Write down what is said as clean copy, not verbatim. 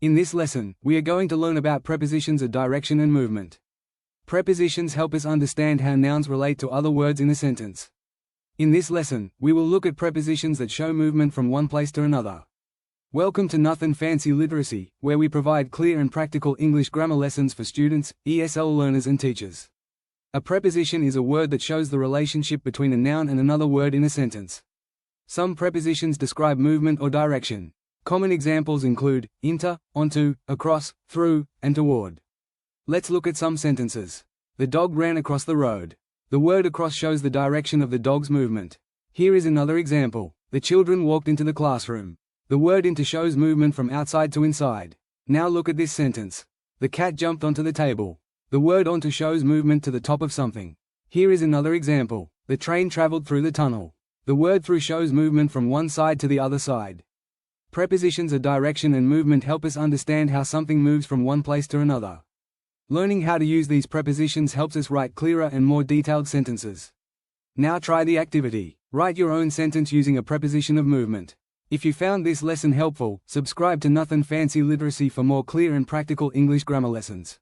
In this lesson, we are going to learn about prepositions of direction and movement. Prepositions help us understand how nouns relate to other words in a sentence. In this lesson, we will look at prepositions that show movement from one place to another. Welcome to Nothing Fancy Literacy, where we provide clear and practical English grammar lessons for students, ESL learners and teachers. A preposition is a word that shows the relationship between a noun and another word in a sentence. Some prepositions describe movement or direction. Common examples include into, onto, across, through, and toward. Let's look at some sentences. The dog ran across the road. The word across shows the direction of the dog's movement. Here is another example. The children walked into the classroom. The word into shows movement from outside to inside. Now look at this sentence. The cat jumped onto the table. The word onto shows movement to the top of something. Here is another example. The train traveled through the tunnel. The word through shows movement from one side to the other side. Prepositions of direction and movement help us understand how something moves from one place to another. Learning how to use these prepositions helps us write clearer and more detailed sentences. Now try the activity. Write your own sentence using a preposition of movement. If you found this lesson helpful, subscribe to Nothing Fancy Literacy for more clear and practical English grammar lessons.